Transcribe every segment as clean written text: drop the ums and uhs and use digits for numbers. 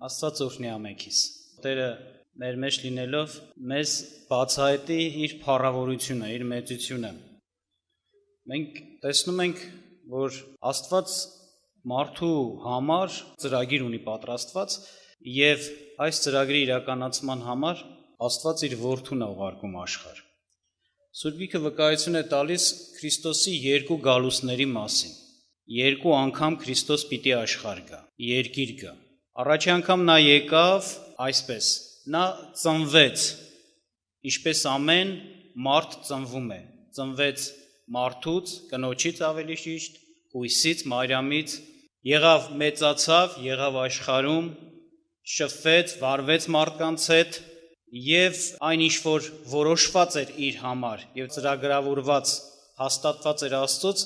Աստված օրհնի ամենքիս։ Տերը մեր մեջ լինելով մեզ բացահայտի իր փառավորությունը, իր մեծությունը։ Մենք տեսնում ենք, որ Աստված մարդու համար ծրագիր ունի պատրաստված եւ այս ծրագրի իրականացման համար Աստված իր որդուն է ուղարկում աշխարհ։ Սուրբ Գիրքը վկայություն է տալիս Քրիստոսի երկու գալուստների մասին։ Երկու անգամ Քրիստոս պիտի աշխարհ գա, երկիր գա։ Առաջի անգամ նա եկավ այսպես, նա ծնվեց, ինչպես ամեն մարդ ծնվում է, ծնվեց մարդուց, կնոջից ավելի ճիշտ, հույսից, Մարիամից, եղավ մեծացավ, եղավ աշխարհում, շփվեց, վարվեց մարդկանց հետ եւ այն ինչ որ որոշված էր իր համար եւ ծրագրավորված, հաստատված էր Աստծոց,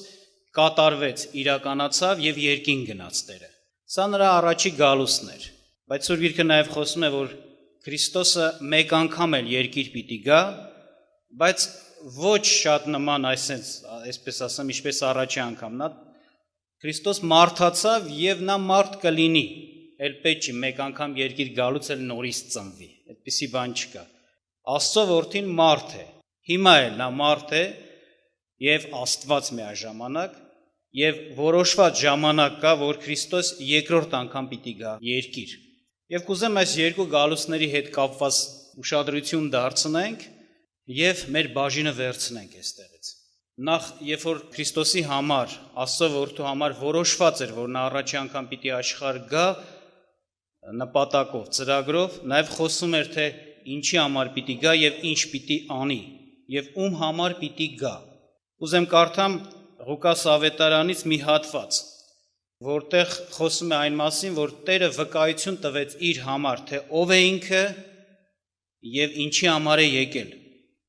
կատարվեց, իրականացավ եւ երկին գնաց Տերը։ Սա նրա առաջի գալուստն էր, բայց Սուրբ Գիրքը նաեւ խոսում է, որ Քրիստոսը մեկ անգամ էլ երկիր պիտի գա, բայց ոչ շատ նման այսպես ասեմ, ինչպես առաջի անգամ, նա Քրիստոս մարդացավ եւ նա մարդ կլինի, էլ պետք չի մեկ անգամ երկիր գալուց էլ նորից ծնվի, այդպիսի բան չկա։ Աստծո որդին մարդ է, հիմա էլ նա մարդ է եւ Աստված միաժամանակ եւ որոշված ժամանակ կա, որ Քրիստոս երկրորդ անգամ պիտի գա երկիր։ Եվ կուզեմ այս երկու գալուստների հետ կապված ուշադրություն դարձնենք եւ մեր բաժինը վերցնենք այստեղից։ Նախ, երբ որ Քրիստոսի համար, Աստծո որդու համար որոշված էր, որ նա առաջի անգամ պիտի աշխարհ գա, նպատակով, ծրագրով, նաև խոսում էր, թե ինչի համար պիտի գա եւ ինչ պիտի անի եւ ում համար պիտի գա։ Ուզեմ կարդամ Ղուկաս ավետարանից մի հատված, որտեղ խոսում է այն մասին, որ Տերը վկայություն տվեց իր համար, թե ով է ինքը եւ ինչի համար է եկել։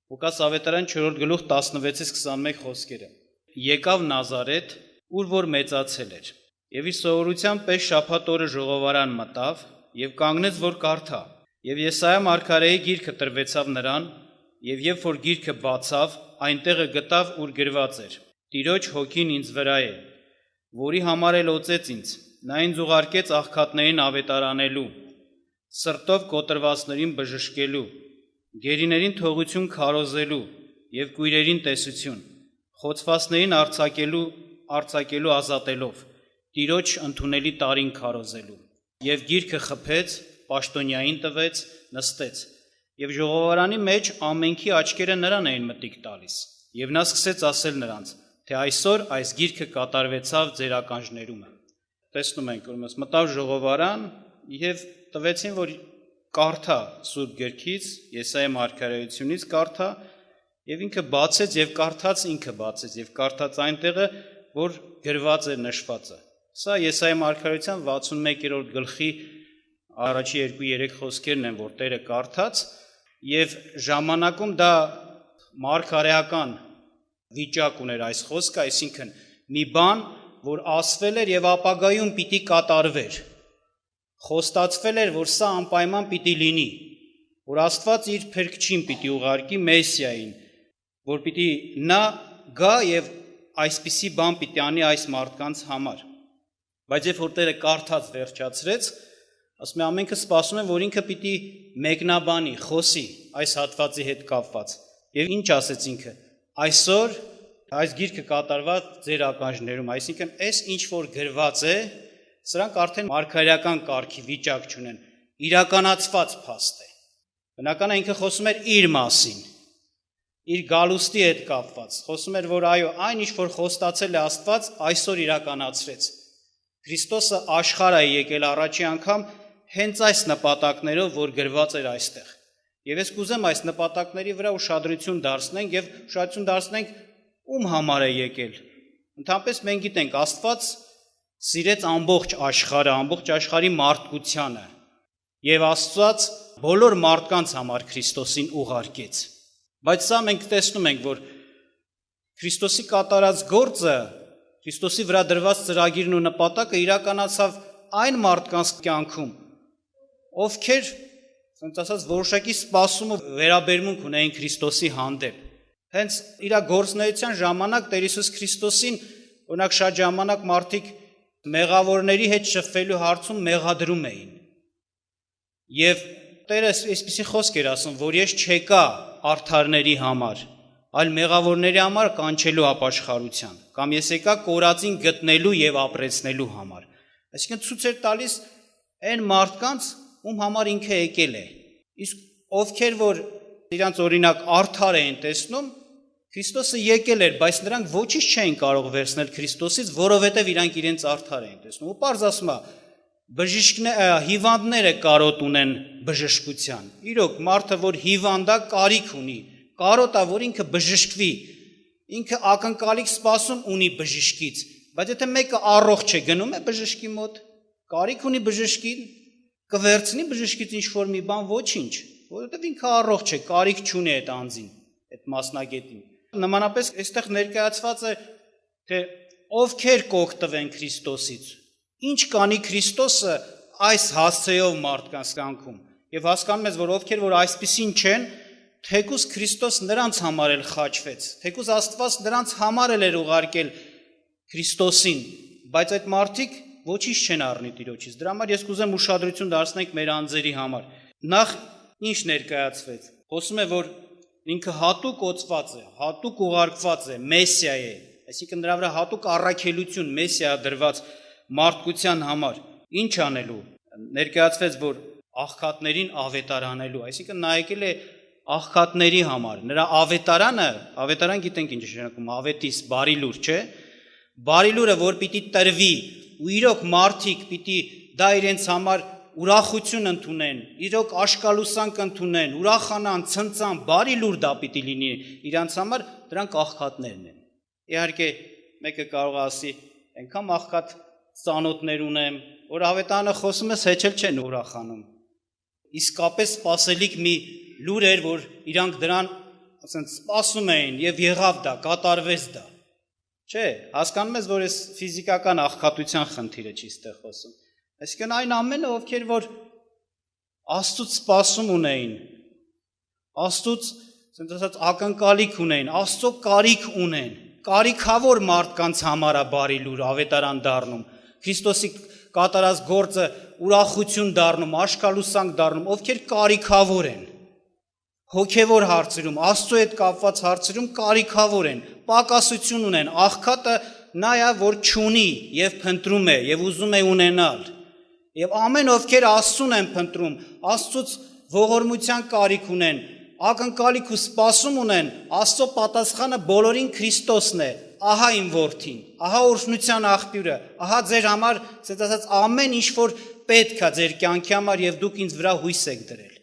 Ղուկաս ավետարան 4-րդ գլուխ 16-ից 21 խոսքերը։ Եկավ Նազարեթ, ուր որ մեծացել էր, եւ իր սովորության պես շաբաթ օրը ժողովարան մտավ եւ կանգնեց, որ կարդա։ Եվ Եսայիա մարգարեի գիրքը տրվեցավ նրան, եւ երբ որ գիրքը բացավ, այնտեղը գտավ, ուր գրված էր. Տիրոջ հոգին ինձ վրա է, որի համար էլ օծեց ինձ, նա ինձ ուղարկեց աղքատներին ավետարանելու, սրտով կոտրվածներին բժշկելու, գերիներին թողություն քարոզելու եւ կույրերին տեսություն, խոցվածներին արձակելու ազատելով, Տիրոջ ընդունելի տարին քարոզելու։ Եվ գիրքը խփեց, պաշտոնյային տվեց, նստեց։ Եվ ժողովարանի մեջ ամենքի աչքերը նրան էին մտիկ տալիս։ Եվ նա սկսեց ասել նրանց, թե այսօր այս գիրքը կատարվեցավ ձեր ականջներում։ Տեսնում ենք, որ մտավ ժողովարան եւ տվեցին, որ կարդա Սուրբ Գրքից, Եսայիա մարգարեությունից կարդա, եւ ինքը բացեց եւ կարդաց, ինքը բացեց եւ կարդաց այնտեղը, որ գրված էր նշվածը։ Սա Եսայիա մարգարեության 61-րդ գլխի առաջի 2-3 խոսքերն են, որ Տերը կարդաց, եւ ժամանակում դա մարգարեական վիճակ ուներ այս խոսքը, այսինքն մի բան, որ ասվել էր եւ ապագայում պիտի կատարվեր։ Խոստացվել էր, որ սա անպայման պիտի լինի, որ Աստված իր փրկչին պիտի ուղարկի Մեսիային, որ պիտի նա գա եւ այսպիսի բան պիտի անի այս մարդկանց համար։ Բայց երբ որ Տերը կարդաց վերջացրեց, ասում է ամենքը սպասում են, որ ինքը պիտի մեկնաբանի, խոսի այս հատվածի հետ կապված։ Եվ ինչ ասեց ինքը. այսօր այս գիրքը կատարված ձեր ականջներում, այսինքն այս ինչ որ գրված է, սրանք արդեն մարգարեական կարգի վիճակ չունեն, իրականացված փաստ է։ Բնական է ինքը խոսում էր իր մասին, իր գալուստի հետ կապված, խոսում էր, որ այո, այն ինչ որ խոստացել է Աստված, այսօր իրականացրեց։ Քրիստոսը աշխարհ է եկել առաջի անգամ հենց այս նպատակներով, որ գրված էր այստեղ։ Եվ ես կուզեմ այս նպատակների վրա ուշադրություն դարձնենք եւ ուշադրություն դարձնենք ում համար է եկել։ Ընդհանրապես մենք գիտենք, Աստված սիրեց ամբողջ աշխարհի մարդկությանը եւ Աստված բոլոր մարդկանց համար Քրիստոսին ուղարկեց։ Բայց սա մենք տեսնում ենք, որ Քրիստոսի կատարած գործը, Քրիստոսի վրա դրված ծրագիրն ու նպատակը իրականացավ այն մարդկանց կյանքում, ովքեր, ասած ասած, որոշակի սպասում ու վերաբերմունք ունեին Քրիստոսի հանդեպ։ Հենց իր գործունեության ժամանակ Տեր Հիսուս Քրիստոսին, օրինակ շատ ժամանակ մարդիկ մեղավորների հետ շփվելու հարցում մեղադրում էին։ Եվ Տերը այսպիսի խոսք էր ասում, որ ես չեկա արդարների համար, այլ մեղավորների համար կանչելու ապաշխարության, կամ ես եկա կորածին գտնելու եւ ապրեցնելու համար։ Այսինքն ցույց էր տալիս այն մարդկանց, ում համար ինքը եկել է։ Իսկ ովքեր որ իրանց օրինակ արդար էին տեսնում, Քրիստոսը եկել էր, բայց նրանք ոչինչ չէին կարող վերցնել Քրիստոսից, որովհետև իրանք իրենց արդար էին տեսնում։ Ու պարզ ասում է, հիվանդները կարոտ ունեն բժշկության։ Իրոք մարդը, որ հիվանդ է, կարիք ունի, կարոտ է, որ ինքը բժշկվի, ինքը ակնկալիք սպասում ունի բժշկից, բայց եթե մեկը առողջ է, գնում է բժշկի մոտ, կարիք ունի բժշկին, կվերցնի բժշկից ինչ-որ մի բան, ոչինչ, որովհետև ինքը առողջ է, կարիք չունի այդ անձին, այդ մասնագետին։ Նմանապես այստեղ ներկայացված է, թե ովքեր կօգտվեն Քրիստոսից, ինչ կանի Քրիստոսը այս հասցեով մարդկանց կյանքում, եւ հասկանում ես, որ ովքեր որ այսպիսին չեն, թեկուզ Քրիստոս նրանց համար էլ խաչվեց, թեկուզ Աստված նրանց համար էլ էր ուղարկել Քրիստոսին, բայց այդ մարդիկ ոչինչ չեն առնի Տիրոջից։ Դրա համար ես կուզեմ ուշադրություն դարձնենք մեր անձերի համար։ Նախ ինչ ներկայացվեց։ Խոսում է, որ ինքը հատուկ օծված է, հատուկ ուղարկված է, մեսիա է, այսինքն նրա վրա հատուկ առաքելություն մեսիա դրված մարդկության համար։ Ինչ անելու։ Ներկայացվեց, որ աղքատներին ավետարանելու, այսինքն նա եկել է աղքատների համար։ Նրա ավետարան գիտենք ինչ է նշանակում, ավետիս, բարի լուր, չէ՞։ Բարի լուրը, որ պիտի տրվի, ու իրոք մարդիկ պիտի դա իրենց համար ուրախություն ընդունեն, իրոք աշկալուսանք ընդունեն, ուրախանան, ցնծան, բարի լուր դա պիտի լինի իրանց համար, դրանք աղքատներն են։ Իհարկե, մեկը կարող է ասի, այնքան աղքատ ծանոթներ ունեմ, որ ավետարանը խոսում ես, հեչ էլ չեն ուրախանում։ Իսկապես սպասելիք մի լուր էր, որ իրանք դրան սպասում էին եւ եղավ դա, կատարվեց դա։ Չէ, հասկանում ես, որ այս ֆիզիկական աղքատության խնդիրը չի ստեղ խոսում։ Այսինքն այն ամենը, ովքեր որ Աստծուց սպասում ունեին, Աստծուց, ասենք ասած, ակնկալիք ունեին, Աստծո կարիք ունեն, կարիքավոր մարդկանց համար է բարի լուր ավետարան դառնում, Քրիստոսի կատարած գործը ուրախություն դառնում, աշկալուսանք դառնում, ովքեր կարիքավոր են, հոգևոր հարցերում, Աստծո հետ կապված հարցերում կարիքավոր են, պակասություն ունեն, աղքատը նա է, որ չունի եւ փնտրում է եւ ուզում է ունենալ։ Եվ ամեն ովքեր Աստծուն են փնտրում, Աստծուց ողորմության կարիք ունեն, ակնկալիք ու սպասում ունեն, Աստծո պատասխանը բոլորին Քրիստոսն է։ Ահա իմ որդին, ահա օրհնության աղբյուրը, ահա ձեր համար, ասած ասած, ամեն ինչ որ պետք է ձեր կյանքի համար եւ դուք ինձ վրա հույս եք դրել։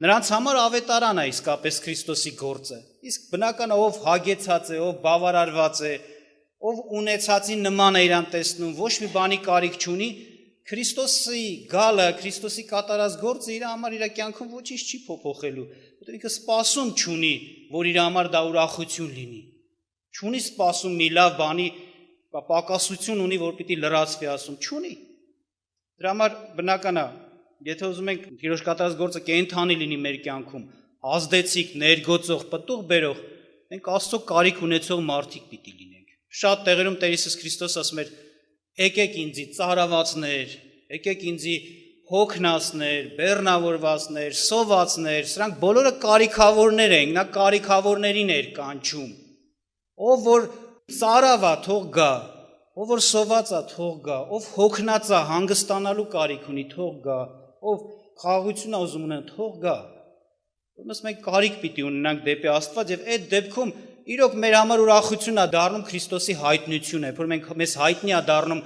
Նրանց համար ավետարան է իսկապես Քրիստոսի գործը։ Իսկ բնական ով հագեցած է, ով բավարարված է, ով ունեցածի նման է իրան տեսնում, ոչ մի բանի կարիք չունի, Քրիստոսի գալը, Քրիստոսի կատարած գործը իր համար իր կյանքում ոչինչ չի փոփոխելու, որտեղ ինքը սպասում չունի, որ իր համար դա ուրախություն լինի։ Չունի սպասում մի լավ բանի, պակասություն ունի, որ պիտի լրացվի ասում, չունի։ Դրա համար բնական է, եթե ուզում ենք Տիրոջ կատարած գործը կենդանի լինի մեր կյանքում, ազդեցիկ, ներգործող, պտուղ բերող, մենք Աստծո կարիք ունեցող մարդիկ պիտի լինենք։ Շատ տեղերում Տեր Հիսուս Քրիստոս ասում էր. «Եկեք ինձի ծարավացներ, եկեք ինձի հոգնածներ, բեռնավորվածներ, սովածներ», սրանք բոլորը կարիքավորներ են, նա կարիքավորներին էր կանչում։ Ով որ ծարավ է, թող գա, ով որ սոված է, թող գա, ով հոգնած է, հանգստանալու կարիք ունի, թող գա, ով խաղաղություն է ուզում ունենալ, թող գա։ Ուրեմն մենք կարիք պիտի ունենանք դեպի Աստված եւ այդ դեպքում իրոք մեր համար ուրախություն է դառնում Քրիստոսի հայտնությունը, որ մենք մեզ հայտնի է դառնում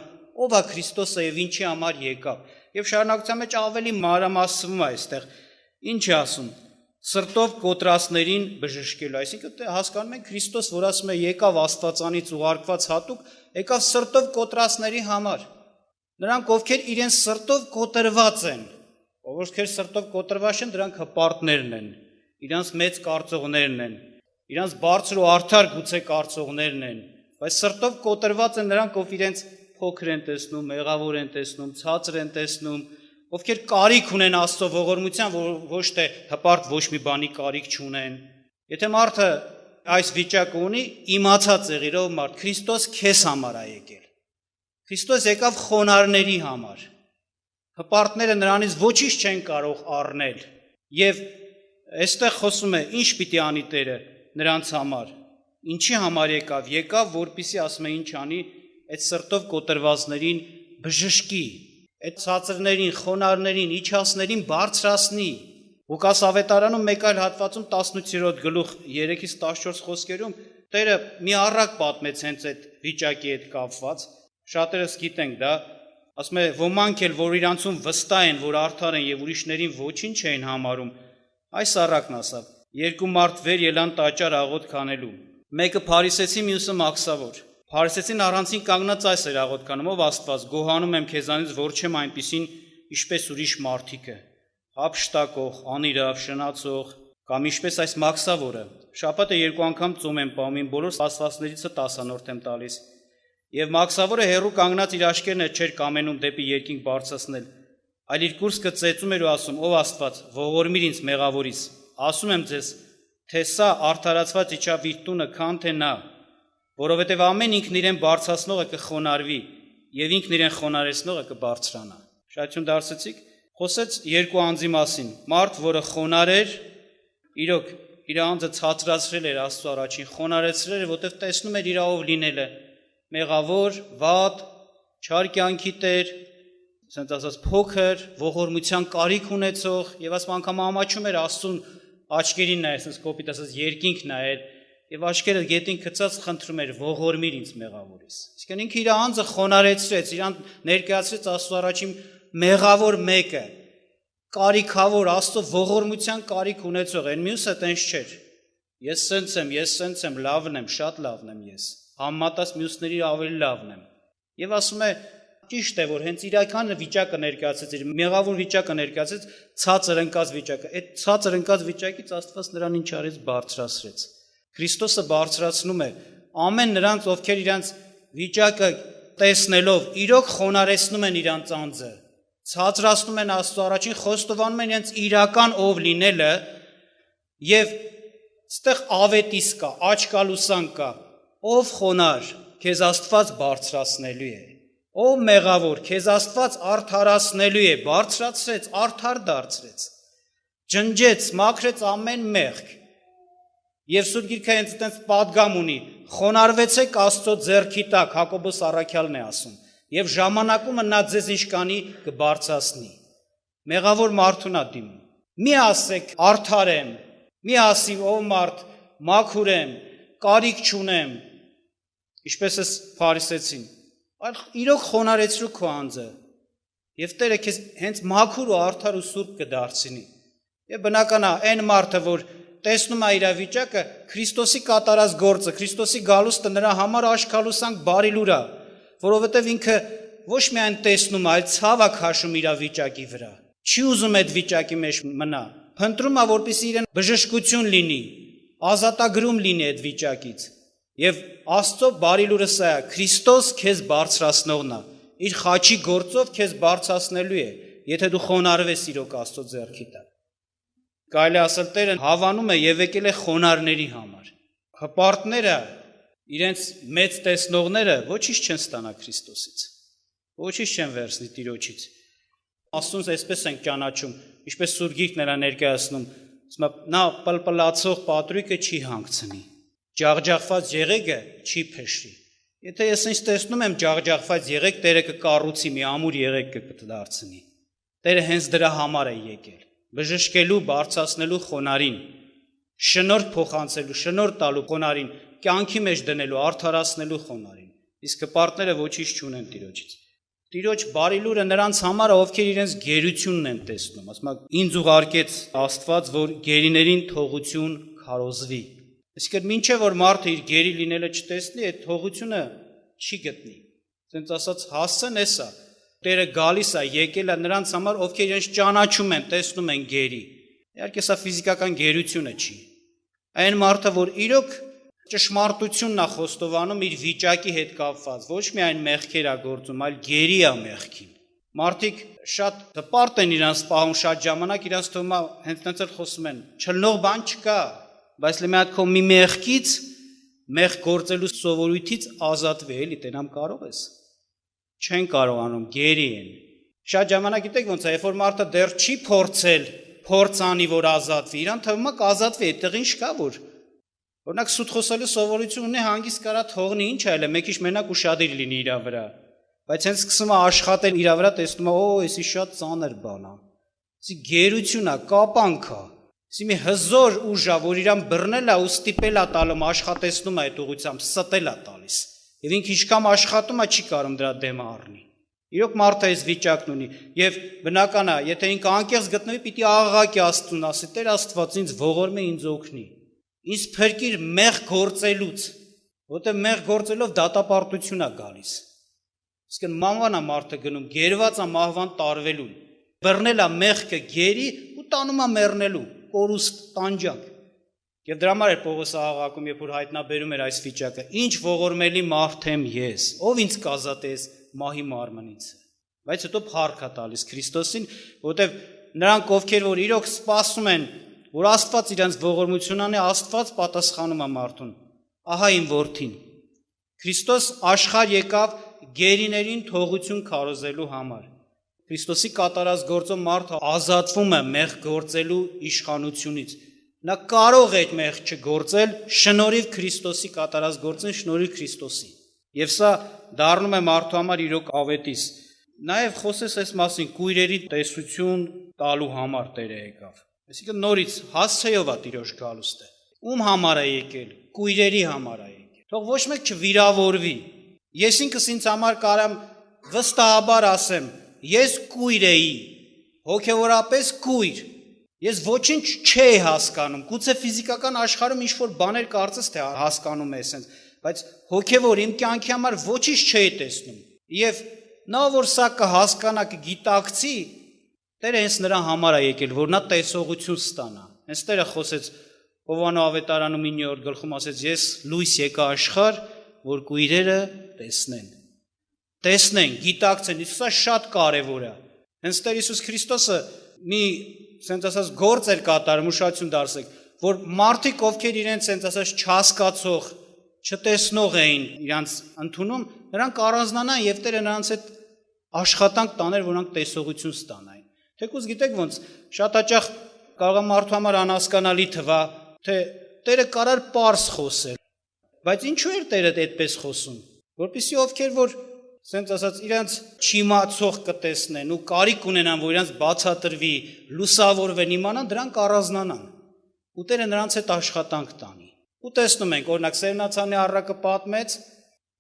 ով է Քրիստոսը եւ ինչի համար եկավ։ Եվ շարունակության մեջ ավելի մանրամասնվում է այստեղ։ Ինչ է ասում. սրտով կոտրածներին բժշկելու, այսինքն հասկանում ենք Քրիստոս, որ ասում է եկավ Աստվածանից ուղարկված հատուկ, եկավ սրտով կոտրածների համար։ Նրանք ովքեր իրենց սրտով կոտրված են, ովքեր սրտով կոտրված են, դրանք հպարտներն են, իրանց մեծ կարծողներն են, իրանց բարձր ու արդար գուցե կարծողներն են, բայց սրտով կոտրված են նրանք, ով իրենց փոքր են տեսնում, մեղավոր են տեսնում, ցածր են տեսնում, ովքեր կարիք ունեն Աստծո ողորմության, ոչ թե հպարտ ոչ մի բանի կարիք չունեն։ Եթե մարդը այս վիճակը ունի, իմացած եղիր, ով մարդ, Քրիստոս քեզ համար է եկել։ Քրիստոս եկավ խոնարհների համար։ Հպարտները նրանից ոչինչ չեն կարող առնել։ Եվ այստեղ խոսում է ինչ պիտի անի Տերը նրանց համար։ Ինչի համար եկավ, որպեսզի ասում է ինչ անի, այդ սրտով կոտրվածներին բժշկի, այդ ցածրներին, խոնարհներին, իջածներին բարձրացնի։ Ղուկաս ավետարանում մեկ այլ հատվածում 18-րդ գլուխ 3-ից 14 խոսքերում Տերը մի առակ պատմեց հենց այդ վիճակի հետ կապված, շատերս գիտենք դա, ասում է ոմանք էլ որ իրանցում վստահ են, որ արդար են եւ ուրիշներին ոչինչ էին համարում, այս առակն ասավ, երկու մարդ վեր ելան տաճար աղոթք անելու, մեկը փարիսեցի, մյուսը մաքսավոր։ Փարիսեցին առանցին կանգնած այս էր աղոթքանում, ով Աստված, գոհանում եմ քեզանից, որ չեմ այնպիսին, ինչպես ուրիշ մարդիկը, հափշտակող, անիրավ, շնացող, կամ ինչպես այս մաքսավորը։ Շաբաթը 2 անգամ ծոմ եմ պահում, բոլոր աստվածներից 10-րդ եմ տալիս։ Եվ մաքսավորը հերու կանգնած իր աշկերն չէր կամենում դեպի երկինք բարձրացնել, այլ իր կուրծքը ծեծում էր ու ասում. «Ով Աստված, ողորմիր ինձ մեղավորից, ասում եմ ձեզ, թե սա արդարացված իջավ իր տունը, քան թե նա, որովհետև ամեն ինքն իրեն բարձրացնողը կխոնարհվի, եւ ինքն իրեն խոնարհեցնողը կբարձրանա»։ Շատություն դարձեցիք։ Խոսեց երկու անձի մասին։ Մարդ, որը խոնարհ էր, իրոք իր անձը ցածրացրել էր Աստծո առաջին, խոնարհեցրել էր, որովհետև տեսնում էր իր ով լինելը, մեղավոր, վատ, չար կյանքի տեր, ասենք ասած փոքր, ողորմության կարիք ունեցող, եւ ասում անգամ ամաչում էր Աստծուն աչքերին նայել, ասես կոպիտ ասած երկինք նայել, եւ աչքերը գետին գցած խնդրում էր ողորմիր ինձ մեղավորից։ Իսկն ինքը իր անձը խոնարհեցրեց, իրան ներկայացրեց Աստծո առաջին մեղավոր մեկը, կարիքավոր, Աստծո ողորմության կարիք ունեցող, այն մյուսը տենց չէր։ Ես սենց եմ, լավն եմ, շատ լավն եմ ես, համեմատած մյուսների ավելի լավն եմ։ Եվ ասում է, ճիշտ է, որ հենց իրական վիճակը ներկայացեց, իր մեղավոր վիճակը ներկայացեց, ցածր ընկած վիճակը։ Այդ ցածր ընկած վիճակից Աստված նրան ինչ արեց, բարձրացրեց։ Քրիստոսը բարձրացնում է ամեն նրանց, ովքեր իրանց վիճակը տեսնելով, իրոք խոնարհեցնում են իրանց անձը, ցածրացնում են Աստծո առաջին, խոստովանում են իրենց իրական ով լինելը, եւ այստեղ ավետիս կա, աչքալուսան կա, ով խոնարհ, քեզ Աստված բարձրացնելու է, ով մեղավոր, քեզ Աստված արդարացնելու է, բարձրացրեց, արդար դարձրեց, ջնջեց, մաքրեց ամեն մեղք։ Եվ Սուրբ Գիրքը հենց այդպես պատգամ ունի, խոնարհվեցեք Աստծո ձեռքի տակ, Հակոբոս առաքյալն է ասում, եւ ժամանակումը նա ձեզ ինչ կանի կբարձրացնի։ Մեղավոր մարդուն ա դիմում։ Մի ասեք արդար եմ, մի ասի ով մարդ մաքուր եմ, կարիք չունեմ, ինչպես էս փարիսեցին, այլ իրոք խոնարհեցրու քո անձը, եւ Տերը քեզ հենց մաքուր ու արդար ու սուրբ կդարձնի։ Եվ բնական է, այն մարդը, որ տեսնում է իր վիճակը, Քրիստոսի կատարած գործը, Քրիստոսի գալուստը նրա համար աշքալուսանք բարի լուր է, որովհետև ինքը ոչ միայն տեսնում է, այլ ցավ է քաշում իր վիճակի վրա։ Չի ուզում այդ վիճակի մեջ մնա, փնտրում է, որպեսզի իրեն բժշկություն լինի, ազատագրում լինի այդ վիճակից։ Եվ Աստծո բարի լուրը սա է, Քրիստոս քեզ բարձրացնողն է, իր խաչի գործով քեզ բարձրացնելու է, եթե դու խոնարհվես իրոք Աստծո ձեռքի տակ։ Կարելի ասել Տերը հավանում է եւ եկել է խոնարհների համար։ Հպարտները, իրենց մեծ տեսնողները ոչինչ չեն ստանա Քրիստոսից։ Ոչինչ չեն վերցնի Տիրոջից։ Աստծուն այսպես են ճանաչում, ինչպես Սուրբ Գիրքն է ներկայացնում, նա պլպլացող պատրույկը չի հանգցնի, ջաղջաղված եղեգը չի փշրի։ Եթե ես ինձ տեսնում եմ ջաղջաղված եղեգ, Տերը կկառուցի մի ամուր եղեգ կդարձնի։ Տերը հենց դրա համար է եկել, բժշկելու, բարձրացնելու խոնարհին, շնորհ փոխանցելու, շնորհ տալու խոնարհին, կյանքի մեջ դնելու, արդարացնելու խոնարհին։ Իսկ հպարտները ոչինչ չունեն Տիրոջից։ Տիրոջ բարի լուրը նրանց համար է, ովքեր իրենց գերությունն են տեսնում, ասում է, ինձ ուղարկեց Աստված, որ գերիներին թողություն քարոզվի։ Այսինքն մինչև որ մարդը իր գերի լինելը չտեսնի, այդ թողությունը չի գտնի։ Ասենց ասած հասցեն էսա, Տերը գալիս է, եկել է նրանց համար, ովքեր իրենց ճանաչում են, տեսնում են գերի։ Իհարկե սա ֆիզիկական գերությունը չի։ Այն մարդը, որ իրոք ճշմարտությունն է խոստովանում իր վիճակի հետ կապված, ոչ միայն մեղքեր է գործում, այլ գերի է մեղքին։ Մարդիկ շատ հպարտ են իրանց պահում շատ ժամանակ, իրանց թվում է հենց այնց էլ խոսում են, չլնող բան չկա, բայց մի հատ քո մի մեղքից, մեղք գործելու սովորույթից ազատվի, էլի տենամ կարող ես։ Չեն կարողանում, գերի են։ Շատ ժամանակ գիտեք ոնց է, երբ որ մարդը դեռ չի փորձել, փորձանի որ ազատվի, իրան թվում է կազատվի, այդտեղ ինչ կա որ օրինակ սուտ խոսելու սովորություն ունի, հանգիստ կարա թողնի, ինչ այլ է, մեկ քիչ մենակ ուշադիր լինի իր վրա։ Բայց հենց սկսում է աշխատել իր վրա, տեսնում է, էսի շատ ծանր բան է։ Էսի գերություն է, կապանք է։ Էսի մի հզոր ուժ է, որ իրան բռնել է ու ստիպել է տալում, աշխատեցնում է այդ ուղղությամբ, ստել է տալիս։ Եվ ինքը ինչքան աշխատում է, չի կարող դրա դեմը առնի։ Իրոք մարդը այս վիճակն ունի, եւ բնական է, եթե ինքը անկեղծ գտնվի, պիտի աղաղակի Աստծուն, ասի՝ Տեր Աստված, ինձ ողորմ է, ինձ օգնի։ Ինձ փրկիր մեղ գործելուց, որտեղ մեղ գործելով դատապարտություն է գալիս։ Իսկ մահվան է մարդը գնում, գերված է մահվան տարվելուն, բռնել է մեղքը գերի ու տանում է մեռնելու, կորուստ, տանջանք։ Եվ դրա համար էր Պողոսը աղաղակում, երբ որ հայտնաբերում էր այս վիճակը. Ինչ ողորմելի մարդ եմ ես, ով ինձ կազատես մահի մարմնից։ Բայց հետո փառք է տալիս Քրիստոսին, որովհետև նրանք, ովքեր որ իրոք սպասում են, որ Աստված իրենց ողորմություն անի, Աստված պատասխանում է մարդուն։ Ահա իմ որդին։ Քրիստոս աշխարհ եկավ գերիներին թողություն քարոզելու համար։ Քրիստոսի կատարած գործով մարդը ազատվում է մեղ գործելու իշխանությունից։ Նա կարող է այդ մեղ չգործել շնորհիվ Քրիստոսի կատարած գործին, շնորհիվ Քրիստոսի։ Եվ սա դառնում է մարդու համար իրոք ավետիս։ Նաև խոսես այս մասին կույրերի տեսություն տալու համար Տերը եկավ։ Այսինքն նորից հասցեով է Տիրոջ գալուստը։ Ում համար է եկել։ Կույրերի համար է եկել։ Թող ոչ մեկ չվիրավորվի։ Ես ինքս ինձ համար կարամ վստահաբար ասեմ, ես կույր էի, հոգևորապես կույր։ Ես ոչինչ չէի հասկանում, գուցե ֆիզիկական աշխարհում ինչ-որ բաներ կարծես թե հասկանում ես sense, բայց հոգևոր իմ կյանքի համար ոչինչ չէի տեսնում։ Եվ նա որ սա կհասկանա, կգիտակցի, Տերը հենց նրա համար է եկել, որ նա տեսողություն ստանա։ Հենց Տերը խոսեց Հովանո ավետարանում 9-րդ գլխում ասեց. Ես լույս եկա աշխարհ, որ կույրերը տեսնեն։ Տեսնեն, գիտակցեն, իսկ սա շատ կարևոր է։ Հենց Տեր Հիսուս Քրիստոսը մի sense ասած գործ էր կատարում, ուշադրություն դարձեք, որ մարդիկ, ովքեր իրենց sense ասած չհասկացող, չտեսնող էին իրանց ընդունում, նրանք առանձնանան եւ Տերը նրանց հետ աշխատանք տաներ, որ նրանք տեսողություն ստանային։ Թեկուզ գիտեք ոնց, շատ հաճախ կարող է մարդու համար անհասկանալի թվա, թե Տերը կարար պարզ խոսել, բայց ինչու էր Տերը այդպես խոսում, որպեսզի ովքեր որ sense ասած իրանց չիմացող կտեսնեն ու կարիք ունենան, որ իրանց բացատրվի, լուսավորվեն, իմանան, դրանք առանձնանան։ Ու Տերը նրանց հետ աշխատանք տանի։ Ու տեսնում ենք, օրինակ Սերնացանի առակը պատմեց,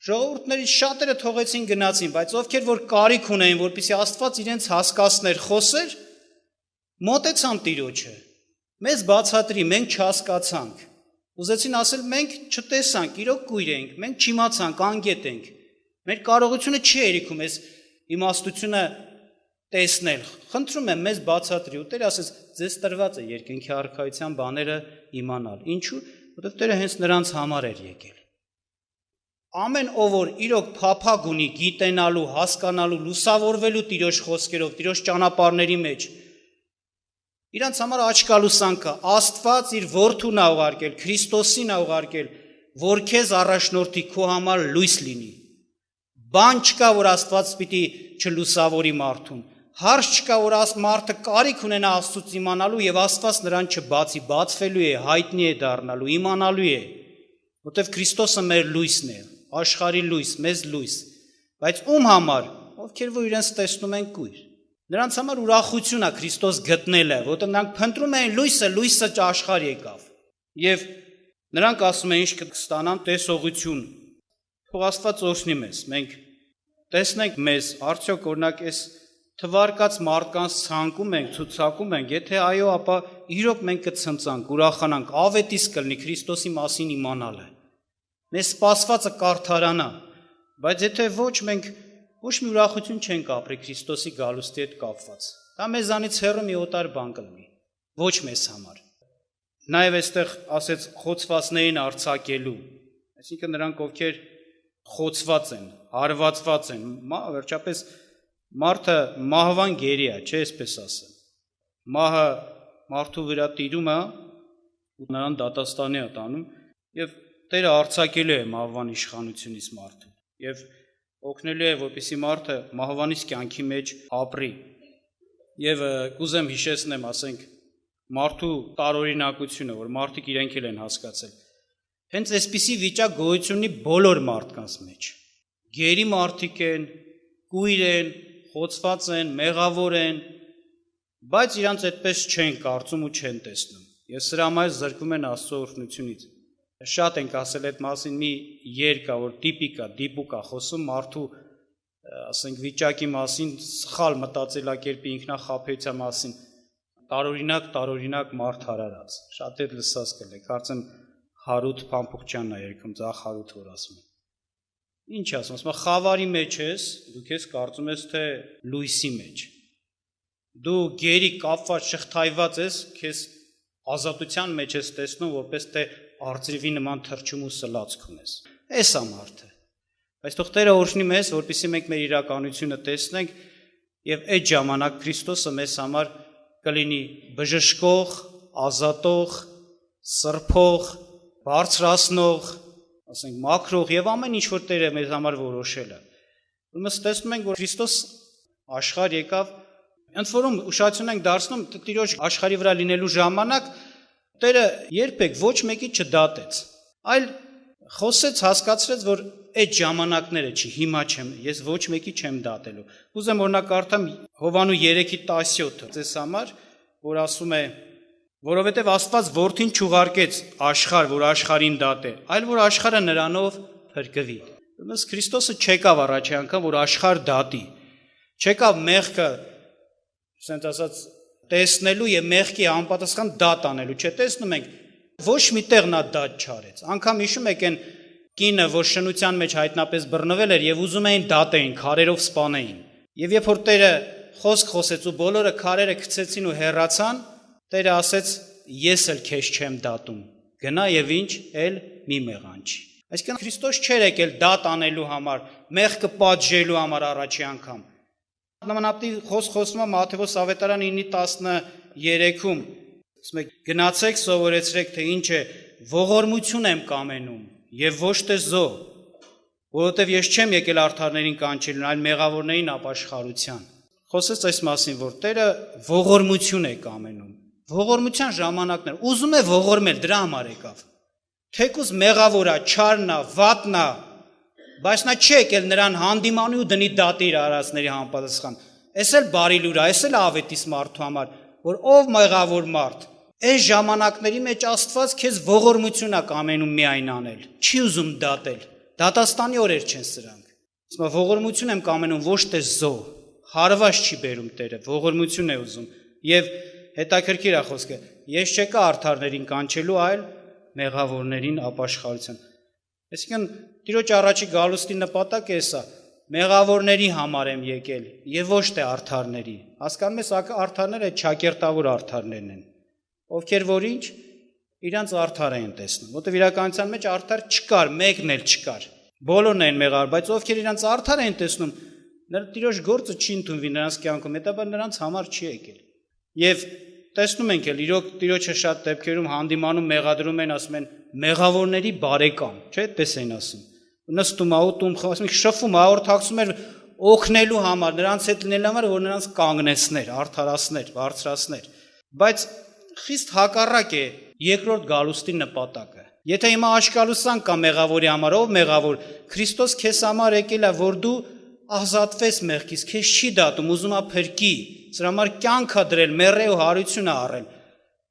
ժողովուրդներից շատերը թողեցին գնացին, բայց ովքեր որ կարիք ունեին, որպեսզի Աստված իրենց հասկացներ, խոսեր, մոտեցան Տիրոջը։ Մեզ բացատրի, մենք չհասկացանք։ Ուզեցին ասել, մենք չտեսանք, իրոք կույր ենք, մենք չիմացանք, անգետ ենք։ Մեր կարողությունը չի երիքում այս իմաստությունը տեսնել։ Խնդրում եմ մեզ բացատրի, ու Տերը ասեց, ձեզ տրված է երկնքի արքայության բաները իմանալ։ Ինչու՞, որովհետև Տերը հենց նրանց համար էր եկել։ Ամեն ով որ իրոք փափագ ունի գիտենալու, հասկանալու, լուսավորվելու Տիրոջ խոսքերով, Տիրոջ ճանապարհների մեջ, իրանց համար աչքալուսանքը Աստված իր որդուն է ուղարկել, Քրիստոսին է ուղարկել, որ քեզ առաջնորդի քո համար լույս լինի։ Բան չկա, որ Աստված պիտի չլուսավորի մարդուն։ Հարց չկա, որ մարդը կարիք ունենա Աստծուց իմանալու եւ Աստված նրան չբացի, բացվելու է, հայտնի է դառնալու, իմանալու է։ Որտեւ Քրիստոսը մեր լույսն է, աշխարհի լույս, մեզ լույս։ Բայց ում համար, ովքեր որ իրենց տեսնում են կույր։ Նրանց համար ուրախություն է Քրիստոս գտնելը, որտեղ նրանք փնտրում են լույսը, լույսը աշխարհ եկավ։ Եվ նրանք ասում են, ինչ կստանան տեսողություն։ Թող Աստված օրհնի մեզ։ Մենք տեսնենք մեզ, արդյոք օրինակ այս թվարկած մարդկանց ցանկում ենք, ցուցակում ենք, եթե այո, ապա իրոք մենք կցնծանք, ուրախանանք, ավետիս կլինի Քրիստոսի մասին իմանալը։ Մեզ սպասվածը կարդարանա, բայց եթե ոչ, մենք ոչ մի ուրախություն չենք ապրի Քրիստոսի գալուստի հետ կապված։ Դա մեզանից հեռու մի օտար բան կլինի, ոչ մեզ համար։ Նաև այստեղ ասեց խոցվածներին արձակելու, այսինքն նրանք ովքեր խոցված են, հարվածված են, վերջապես մարդը մահվան գերի է, չէ՞ այսպես ասեմ։ Մահը մարդու վրա տիրում է ու նրան դատաստանի է տանում եւ Տերը արձակելու է մահվան իշխանությունից մարդուն։ Եվ օգնելու է, որպեսզի մարդը մահվանից կյանքի մեջ ապրի։ Եվ կուզեմ հիշեցնեմ, ասենք, մարդու տարօրինակությունը, որ մարդիկ իրենք էլ են հասկացել։ Հենց այսպիսի վիճակ գոյություն ունի բոլոր մարդկանց մեջ։ Գերի մարդիկ են, կույր են, խոցված են, մեղավոր են, բայց իրանց այդպես չեն կարծում ու չեն տեսնում։ Ես սրա համար զրկվում են Աստծո օրհնությունից։ Շատ ենք ասել այդ մասին, մի երգ կա, որ դիպուկ է խոսում մարդու, ասենք, վիճակի մասին, սխալ մտածելակերպի ինքնախաբեության մասին, տարօրինակ մարդ հարարած։ Շատ էլ լսած կլեք, կարծեմ Հարութ Փամփուխչյանն է երգում, Ձախ Հարութ, որ ասում է։ Ինչ ասում, ասում է, խավարի մեջ ես, դու քեզ կարծում ես, թե լույսի մեջ։ Դու գերի կապված, շղթայված ես, քեզ ազատության մեջ ես տեսնում, որպես թե արծիվի նման թռչում ու սլացք ունես։ Էս է մարդը։ Բայց թող Տերը օրհնի մեզ, որպեսզի մենք մեր իրականությունը տեսնենք եւ այդ ժամանակ Քրիստոսը մեզ համար կլինի բժշկող, ազատող, սրբող, բարձրացնող, ասենք, մաքրող եւ ամեն ինչ որ Տերը մեզ համար որոշել է։ Ուրեմն տեսնում ենք, որ Քրիստոս աշխարհ եկավ, ընդ որում ուշադրություն ենք դարձնում Տիրոջ աշխարհի վրա լինելու ժամանակ Տերը երբեք ոչ մեկի չդատեց, այլ խոսեց, հասկացրեց, որ այդ ժամանակները չի, հիմա չեմ, ես ոչ մեկի չեմ դատելու։ Ուզեմ օրինակ կարդամ Հովանու 3:17-ը ձեզ համար, որ ասում է, որովհետև Աստված որդին չուղարկեց աշխարհ, որ աշխարհին դատե, այլ որ աշխարհը նրանով փրկվի։ Ուրեմն Քրիստոսը չեկավ առաջի անգամ, որ աշխարհ դատի, չեկավ մեղքը, ասենք ասած, տեսնելու եւ մեղքի անպատասխան դատ անելու, չէ՞, տեսնում ենք, ոչ մի տեղ նա դատ չարեց։ Անգամ հիշում եք այն կինը, որ շնության մեջ հայտնապես բռնվել էր եւ ուզում էին դատեին, քարերով սպանեին։ Եվ երբ որ Տերը խոսք խոսեց ու բոլորը քարերը գցեցին ու հեռացան, Տերը ասեց. ես էլ քեզ չեմ դատում։ Գնա եւ ինչ, էլ մի մեղանչի։ Այսինքն Քրիստոս չէր եկել դատ անելու համար, մեղքը պատժելու համար առաջի անգամ։ Նմանատիպ խոսում է Մատթեոս ավետարան 9:13-ում, ասում է, գնացեք սովորեցրեք, թե ինչ է, ողորմություն եմ կամենում եւ ոչ թե զոհ, որովհետեւ ես չեմ եկել արդարներին կանչելուն, այլ մեղավորներին ապաշխարության։ Խոսեց այս մասին, որ Տերը ողորմություն է կամենում։ Ողորմության ժամանակներ, ուզում է ողորմել, դրա համար եկավ։ Թեկուզ մեղավորա, չարնա, վատնա, բայց նա չի եկել նրան հանդիմանի ու դնի դատի իր արածների համապատասխան։ Էս էլ բարի լուր է, էս էլ ավետիս մարդու համար, որ ով մեղավոր մարդ, այս ժամանակների մեջ Աստված քեզ ողորմություն է կամենում միայն անել, չի ուզում դատել։ Դատաստանի օրեր չեն սրանք։ Ասում է, ողորմություն եմ կամենում, ոչ թե զոհ, հարված չի բերում Տերը, ողորմություն է ուզում։ Եվ հետաքրքիր է խոսքը, ես չեկա արդարներին կանչելու, այլ մեղավորներին ապաշխարության։ Այսինքն Տիրոջ առաջի գալուստի նպատակը էսա, մեղավորների համար եմ եկել եւ ոչ թե արդարների։ Հասկանում ես, արդարները ճակերտավոր արդարներն են, ովքեր որ ինչ իրանց արդար են տեսնում, որտեղ իրականության մեջ արդար չկար, մեկն էլ չկար։ Բոլորն են մեղավոր, բայց ովքեր իրանց արդար են տեսնում, նրանց Տիրոջ գործը չի ընդունվի նրանց կյանքում, հետաբար նրանց համար չի եկել։ Եվ տեսնում ենք էլ, իրոք Տիրոջը շատ դեպքերում հանդիմանում մեղադրում են, ասում են մեղավորների բարեկամ, չէ՞, տես են ասում։ Նստում է ուտում, ասում ենք շփվում, հաղորդակցում էր օգնելու համար, նրանց հետ լինելու համար, որ նրանց կանգնեցներ, արդարացներ, բարձրացներ։ Բայց խիստ հակառակ է երկրորդ գալուստի նպատակը։ Եթե հիմա աշկալուսան կա մեղավորի համար, ով մեղավոր, Քրիստոս քեզ համար եկել է, որ դու ազատվես մեղքից, քեզ չի դատում, ուզում է փրկի, սրա համար կյանք է դրել, մեռել ու հարություն է առել։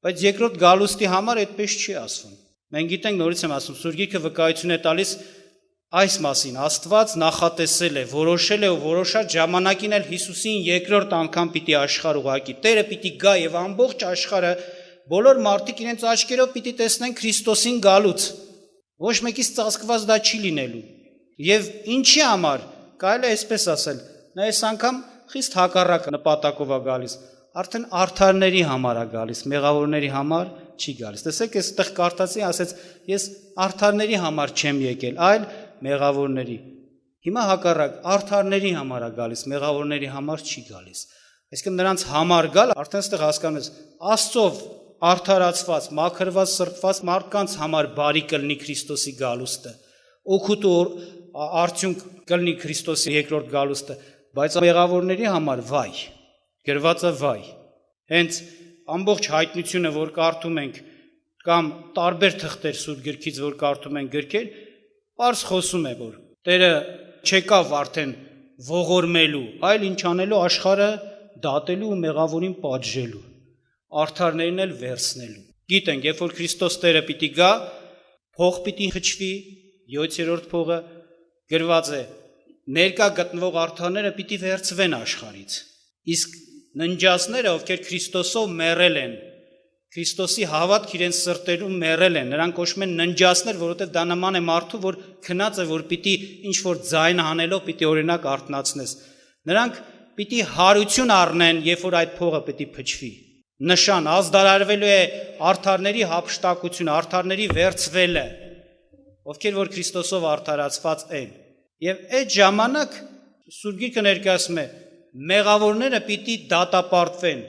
Բայց երկրորդ գալուստի համար այդպես չի ասվում։ Մենք գիտենք, նորից եմ ասում, Սուրբ Գիրքը վկայություն է տալիս այս մասին, Աստված նախատեսել է, որոշել է ու որոշած ժամանակին էլ Հիսուսին երկրորդ անգամ պիտի աշխարհ ուղարկի։ Տերը պիտի գա եւ ամբողջ աշխարհը, բոլոր մարդիկ իրենց աչքերով պիտի տեսնեն Քրիստոսին գալուց։ Ոչ մեկից ծածկված դա չի լինելու։ Եվ ինչի համար, կարելի է այսպես ասել, նա այս անգամ խիստ հակառակ նպատակով է գալիս։ Արդեն արդարների համար է գալիս, մեղավորների համար չի գալիս։ Տեսեք, այստեղ կարդացի, ասեց, ես արդարների համար չեմ եկել, այլ մեղավորների։ Հիմա հակառակ, արդարների համար է գալիս, մեղավորների համար չի գալիս։ Այսինքն նրանց համար գալ, արդեն այստեղ հասկանում ես, Աստծով արդարացված, մաքրված, սրբված մարդկանց համար բարի կլինի Քրիստոսի գալուստը։ Օգուտ ու արդյունք կլինի Քրիստոսի երկրորդ գալուստը, բայց մեղավորների համար վայ, գրված է վայ։ Հենց ամբողջ հայտնությունը, որ կարդում ենք, կամ տարբեր թղթեր Սուրբ գրքից, որ կարդում ենք գրքեր, պարզ խոսում է, որ Տերը չեկավ արդեն ողորմելու, այլ ինչ անելու աշխարհը դատելու ու մեղավորին պատժելու, արդարներին էլ վերցնելու։ Գիտենք, երբ որ Քրիստոս Տերը պիտի գա, փող պիտի խչվի, 7-րդ փողը գրված է, ներկա գտնվող արդարները պիտի վերցվեն աշխարից։ Իսկ ննջածները, ովքեր Քրիստոսով մեռել են, Քրիստոսի հավատք իրենց սրտերում մեռել են, նրանք կոչվում են ննջածներ, որովհետև դա նման է մարդու, որ քնած է, որ պիտի ինչ-որ ձայն հանելով պիտի օրինակ արթնացնես։ Նրանք պիտի հարություն առնեն, երբ որ այդ փողը պիտի փչվի։ Նշան, ազդարարվելու է արդարների հափշտակությունը, արդարների վերցվելը, ովքեր որ Քրիստոսով արդարացված են։ Եվ այդ ժամանակ Սուրբ Գիրքը ներկայացնում է, մեղավորները պիտի դատապարտվեն,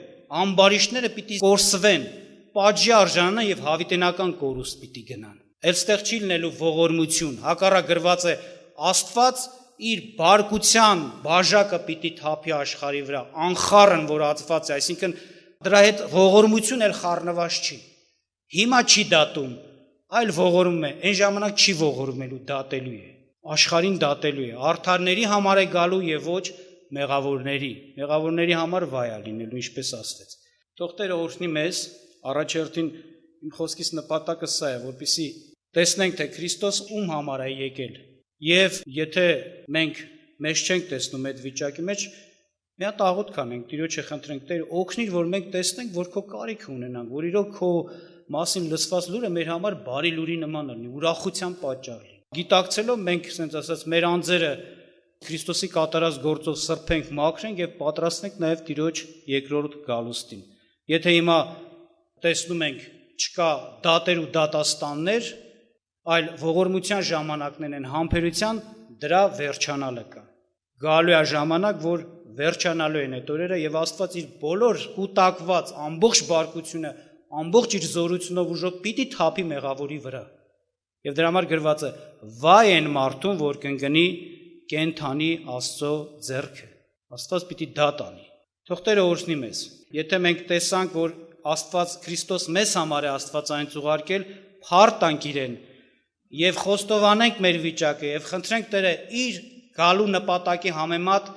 ամբարիշտները պիտի կորսվեն, պատժի արժանանան եւ հավիտենական կորուստ պիտի գնան։ Այստեղ չի լինելու ողորմություն, հակառակ գրված է Աստված իր բարկության բաժակը պիտի թափի աշխարհի վրա, անխառն որ ածված է, այսինքն դրա հետ ողորմություն էլ խառնված չի։ Հիմա չի դատում, այլ ողորում է, այն ժամանակ չի ողորմելու, դատելու է, աշխարհին դատելու է, արդարների համար է գալու եւ ոչ մեղավորների համար վայ է լինելու, ինչպես ասվեց։ Թող Տերը օրհնի մեզ, առաջերտին իմ խոսքից նպատակը սա է, որպեսզի տեսնենք, թե Քրիստոս ում համար է եկել։ Եվ եթե մենք մեզ չենք տեսնում այդ վիճակի մեջ, մի հատ աղոթք անենք, Տիրոջը խնդրենք, Տեր, օգնիր, որ մենք տեսնենք, որ քո կարիքը ունենանք, որ իրոք քո մասին լսված լուրը մեր համար բարի լուրի նման լինի, ուրախության պատճառ լինի։ Գիտակցելով մենք, ասենց ասած, մեր անձերը Քրիստոսի կատարած գործով սրբենք, մաքրենք եւ պատրաստենք նաեւ Տիրոջ երկրորդ գալուստին։ Եթե հիմա տեսնում ենք չկա դատեր ու դատաստաններ, այլ ողորմության ժամանակներն են, համբերության դրա վերջանալը կա։ Գալու է ժամանակ, որ վերջանալու են այդ օրերը եւ Աստված իր բոլոր կուտակված ամբողջ բարկությունը, ամբողջ իր զորությունով ուժով պիտի թափի մեղավորի վրա։ Եվ դրա համար գրված է. «Վայ են մարդուն, որ կընկնի կենթանի Աստծո ձեռքը»։ Աստված պիտի դատ անի։ Թող Տերը օրհնի մեզ։ Եթե մենք տեսանք, որ Աստված Քրիստոս մեզ համար է Աստվածային ուղարկել, փառ տանք իրեն եւ խոստովանենք մեր վիճակը եւ խնդրենք Տերը իր գալու նպատակի համեմատ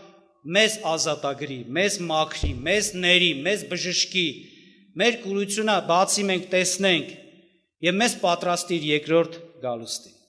մեզ ազատագրի, մեզ մաքրի, մեզ ների, մեզ բժշկի, մեր կուրությունը բացի մենք տեսնենք եւ մեզ պատրաստի իր երկրորդ գալուստին։